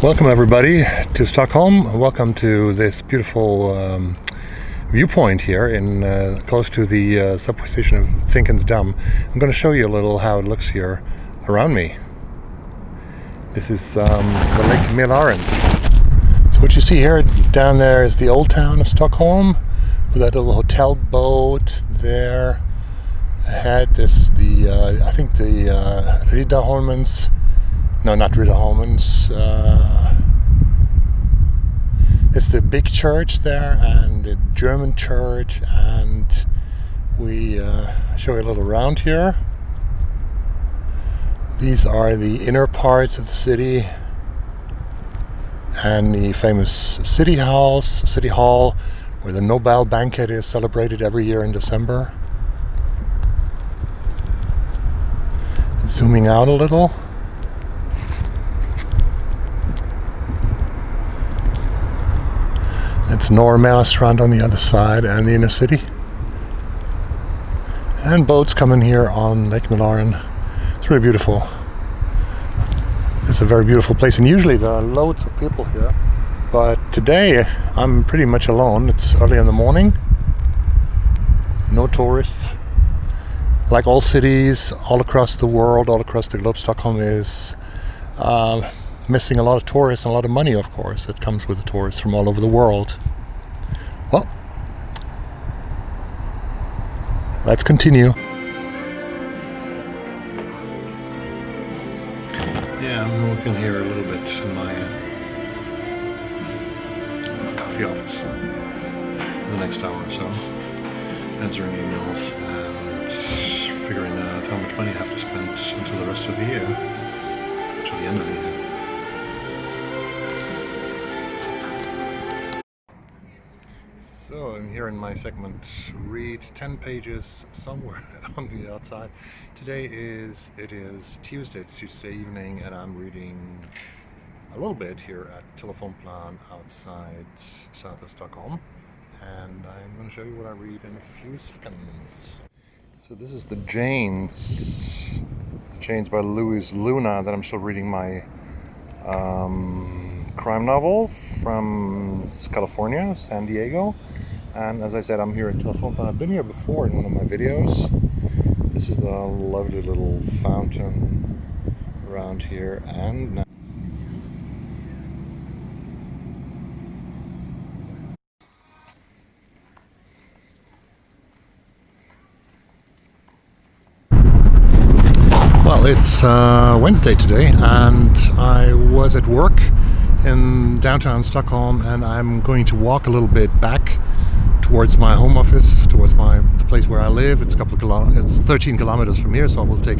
Welcome everybody to Stockholm. Welcome to this beautiful viewpoint here in close to the subway station of Zinkens Dam. I'm going to show you a little how it looks here around me. This is the Lake Mälaren. So what you see here down there is the old town of Stockholm with that little hotel boat there. Ahead is the I think the Riddarholmens. No, not Riddarholmens. It's the big church there and the German church, and we show you a little around here. These are the inner parts of the city and the famous city hall where the Nobel banquet is celebrated every year in December. Zooming out a little. It's Norrmälarstrand on the other side and the inner city. And boats come in here on Lake Mälaren. It's really beautiful. It's a very beautiful place, and usually there are loads of people here. But today I'm pretty much alone. It's early in the morning. No tourists. Like all cities all across the world, all across the globe, Stockholm is missing a lot of tourists and a lot of money, of course, that comes with the tourists from all over the world. Well, let's continue. Yeah, I'm working here a little bit in my coffee office for the next hour or so, answering emails and figuring out how much money I have to spend until the rest of the year, until the end of the year. So I'm here in my segment, read 10 pages somewhere on the outside. It is Tuesday, it's Tuesday evening, and I'm reading a little bit here at Telefonplan outside south of Stockholm. And I'm going to show you what I read in a few seconds. So this is the Janes by Louis Luna, that I'm still reading my crime novel from California, San Diego. And as I said, I'm here at Telefonplan. I've been here before in one of my videos. This is the lovely little fountain around here, and now well, it's Wednesday today, and I was at work in downtown Stockholm, and I'm going to walk a little bit back towards my home office, towards the place where I live. It's it's 13 kilometers from here, so I will take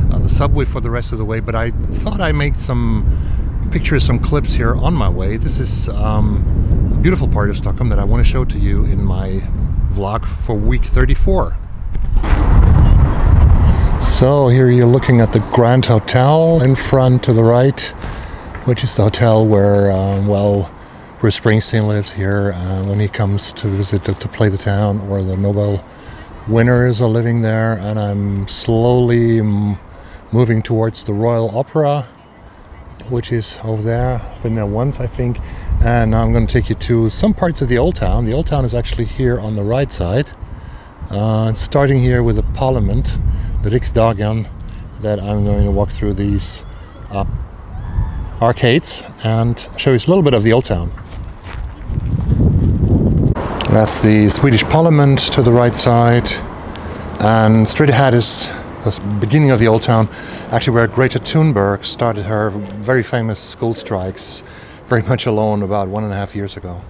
the subway for the rest of the way. But I thought I'd make some pictures, some clips here on my way. This is a beautiful part of Stockholm that I want to show to you in my vlog for week 34. So here you're looking at the Grand Hotel in front to the right, which is the hotel where, Bruce Springsteen lives here when he comes to visit to play the town, or the Nobel winners are living there. And I'm slowly moving towards the Royal Opera, which is over there. I've been there once, I think. And now I'm going to take you to some parts of the Old Town. The Old Town is actually here on the right side. Starting here with the Parliament, the Riksdagen, that I'm going to walk through these arcades and show you a little bit of the Old Town. That's the Swedish Parliament to the right side, and straight ahead is the beginning of the Old Town, actually where Greta Thunberg started her very famous school strikes, very much alone, about 1.5 years ago.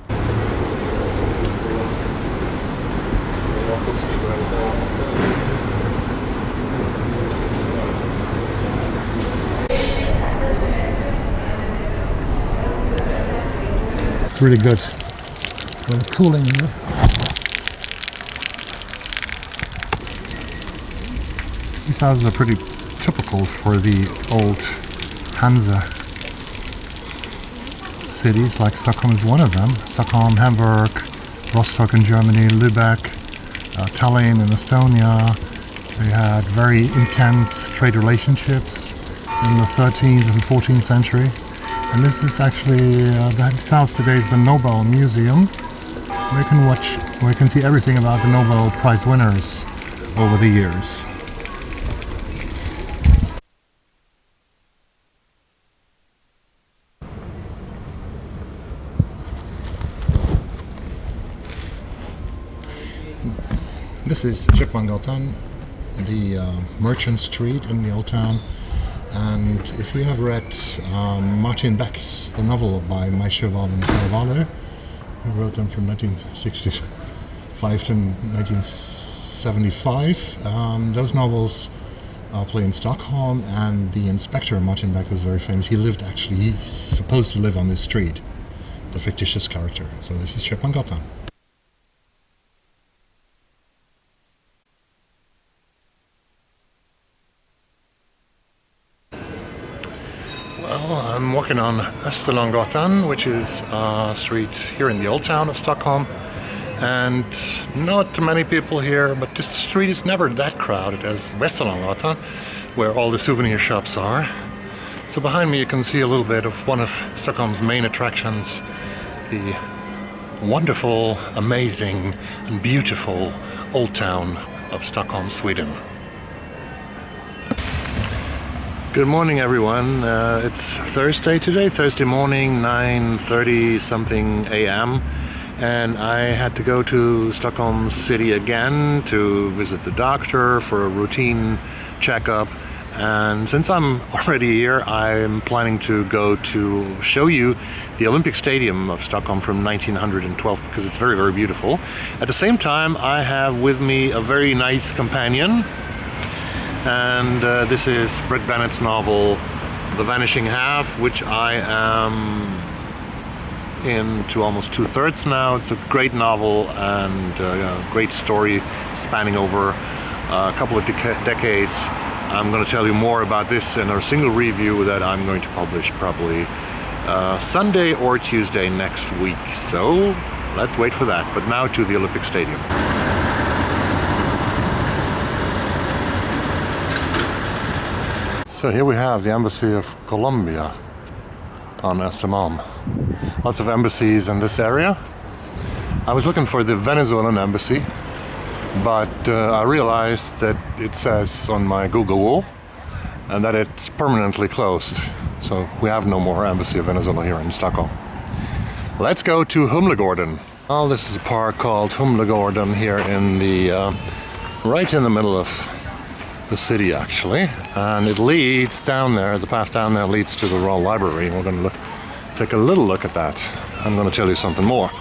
It's really good. Really cooling here. These houses are pretty typical for the old Hansa cities, like Stockholm is one of them. Stockholm, Hamburg, Rostock in Germany, Lübeck, Tallinn in Estonia. They had very intense trade relationships in the 13th and 14th century. And this is actually, this house today is the Nobel Museum. Where you can see everything about the Nobel Prize winners over the years. This is Köpmangatan, the merchant street in the old town. And if you have read Martin Beck's the novel by Maischerwald and Carvalho, who wrote them from 1965 to 1975, those novels play in Stockholm, and the inspector Martin Beck was very famous. He's supposed to live on this street, the fictitious character. So this is Köpmangatan. Well, I'm walking on Österlånggatan, which is a street here in the old town of Stockholm, and not many people here, but this street is never that crowded as Västerlånggatan, where all the souvenir shops are. So behind me you can see a little bit of one of Stockholm's main attractions, the wonderful, amazing and beautiful old town of Stockholm, Sweden. Good morning, everyone. It's Thursday today, Thursday morning, 9:30 something a.m. And I had to go to Stockholm City again to visit the doctor for a routine checkup. And since I'm already here, I'm planning to go to show you the Olympic Stadium of Stockholm from 1912 because it's very, very beautiful. At the same time, I have with me a very nice companion. And this is Brit Bennett's novel, The Vanishing Half, which I am into almost 2/3 now. It's a great novel and a great story spanning over a couple of decades. I'm going to tell you more about this in a single review that I'm going to publish probably Sunday or Tuesday next week. So let's wait for that. But now to the Olympic Stadium. So here we have the Embassy of Colombia on Östermalm. Lots of embassies in this area. I was looking for the Venezuelan embassy, but I realized that it says on my Google wall and that it's permanently closed. So we have no more embassy of Venezuela here in Stockholm. Let's go to Humlegården. Well, this is a park called Humlegården here in the right in the middle of the city, actually, and it leads down there. The path down there leads to the Royal Library. We're going to take a little look at that. I'm going to tell you something more.